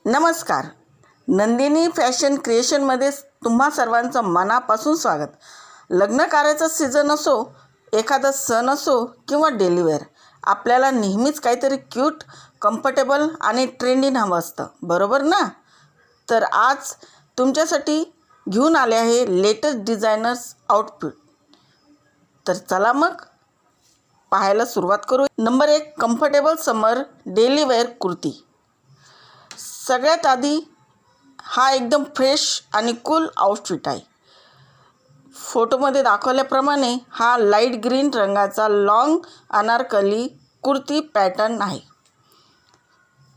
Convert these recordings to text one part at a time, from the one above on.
नमस्कार. नंदिनी फॅशन क्रिएशनमध्ये तुम्हा सर्वांचं मनापासून स्वागत. लग्न कार्याचा सीझन असो, एखादा सण असो किंवा डेली वेअर, आपल्याला नेहमीच काहीतरी क्यूट, कम्फर्टेबल आणि ट्रेंडिंग हवं असतं, बरोबर ना? तर आज तुमच्यासाठी घेऊन आले आहे लेटेस्ट डिझायनर्स आउटफिट. तर चला मग पाहायला सुरुवात करू. नंबर 1, कम्फर्टेबल समर डेली वेअर कुर्ती. सगळ्यात आधी हा एकदम फ्रेश आणि कूल आउटफिट आहे. फोटोमध्ये दाखवल्याप्रमाणे हा लाईट ग्रीन रंगाचा लॉंग अनारकली कुर्ती पॅटर्न आहे.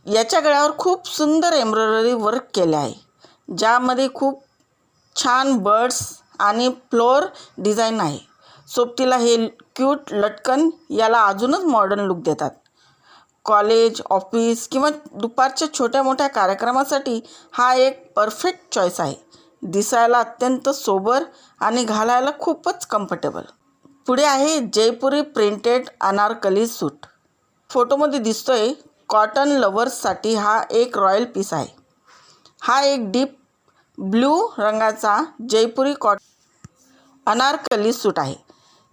याच्या गळ्यावर खूप सुंदर एम्ब्रॉयडरी वर्क केले आहे, ज्यामध्ये खूप छान बर्ड्स आणि फ्लोअर डिझाईन आहे. सोबतीला हे क्यूट लटकन याला अजूनच मॉडर्न लुक देतात. कॉलेज, ऑफिस किंवा दुपारच्या छोट्या मोठ्या कार्यक्रमासाठी हा एक परफेक्ट चॉईस आहे. दिसायला अत्यंत सोबर आणि घालायला खूपच कम्फर्टेबल. पुढे आहे जयपुरी प्रिंटेड अनारकली सूट. फोटोमध्ये दिसतोय कॉटन लवर्ससाठी हा एक रॉयल पीस आहे. हा एक डीप ब्ल्यू रंगाचा जयपुरी अनारकली सूट आहे.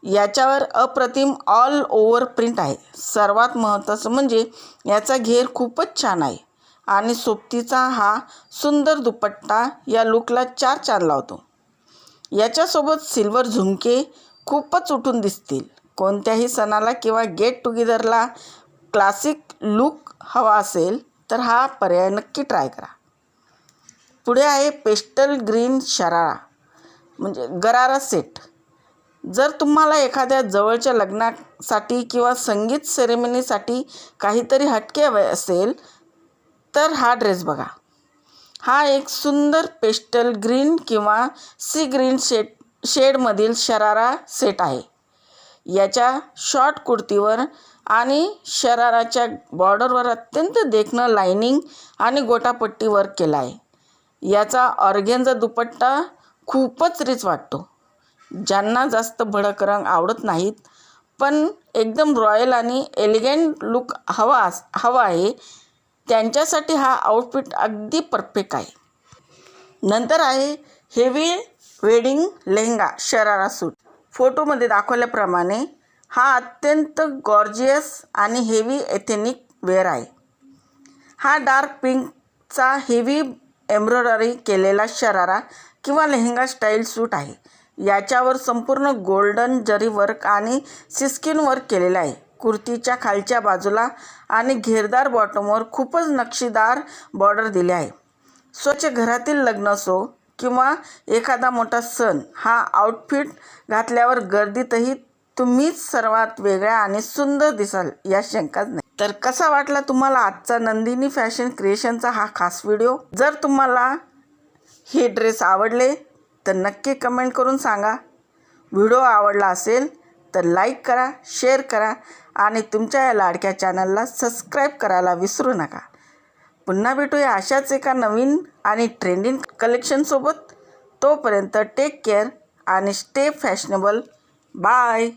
याच्यावर अप्रतिम ऑल ओव्हर प्रिंट आहे. सर्वात महत्त्वाचं म्हणजे याचा घेर खूपच छान आहे आणि सोबतीचा हा सुंदर दुपट्टा या लुकला 4 चांद लावतो. याच्यासोबत सिल्वर झुमके खूपच उठून दिसतील. कोणत्याही सणाला किंवा गेट टुगेदरला क्लासिक लुक हवा असेल तर हा पर्याय नक्की ट्राय करा. पुढे आहे पेस्टल ग्रीन शरारा म्हणजे गरारा सेट. जर तुम्हाला एखाद्या जवळच्या लग्नासाठी किंवा संगीत सेरेमनीसाठी काहीतरी हटके हवे असेल तर हा ड्रेस बघा. हा एक सुंदर पेस्टल ग्रीन किंवा सी ग्रीन शेडमधील शरारा सेट आहे. याच्या शॉर्ट कुर्तीवर आणि शराराच्या बॉर्डरवर अत्यंत देखणं लायनिंग आणि गोटापट्टी वर्क केला आहे. याचा ऑर्गेन्झा दुपट्टा खूपच रिच वाटतो. ज्यांना जास्त भडक रंग आवडत नाहीत पण एकदम रॉयल आणि एलिगंट लुक हवा आहे, त्यांच्यासाठी हा आउटफिट अगदी परफेक्ट आहे. नंतर आहे हेवी वेडिंग लेहंगा शरारा सूट. फोटोमध्ये दाखवल्याप्रमाणे हा अत्यंत गॉर्जियस आणि हेवी एथेनिक वेअर आहे. हा डार्क पिंकचा हेवी एम्ब्रॉयडरी केलेला शरारा किंवा लेहंगा स्टाईल सूट आहे. याच्यावर संपूर्ण गोल्डन जरी वर्क आणि सिस्किन वर्क केलेलं आहे. कुर्तीच्या खालच्या बाजूला आणि घेरदार बॉटमवर खूपच नक्षीदार बॉर्डर दिले आहे. स्वच्छ घरातील लग्न असो किंवा एखादा मोठा सण, हा आउटफिट घातल्यावर गर्दीतही तुम्हीच सर्वात वेगळ्या आणि सुंदर दिसाल या शंकाच नाही. तर कसा वाटला तुम्हाला आजचा नंदिनी फॅशन क्रिएशनचा हा खास व्हिडिओ? जर तुम्हाला हे ड्रेस आवडले तर नक्की कमेंट करून सांगा. व्हिडिओ आवडला असेल तर लाईक करा, शेअर करा आणि तुमच्या या लाडक्या चॅनलला सबस्क्राईब करायला विसरू नका. पुन्हा भेटूया अशाच एका नवीन आणि ट्रेंडिंग कलेक्शनसोबत. तोपर्यंत टेक केअर आणि स्टे फॅशनेबल. बाय.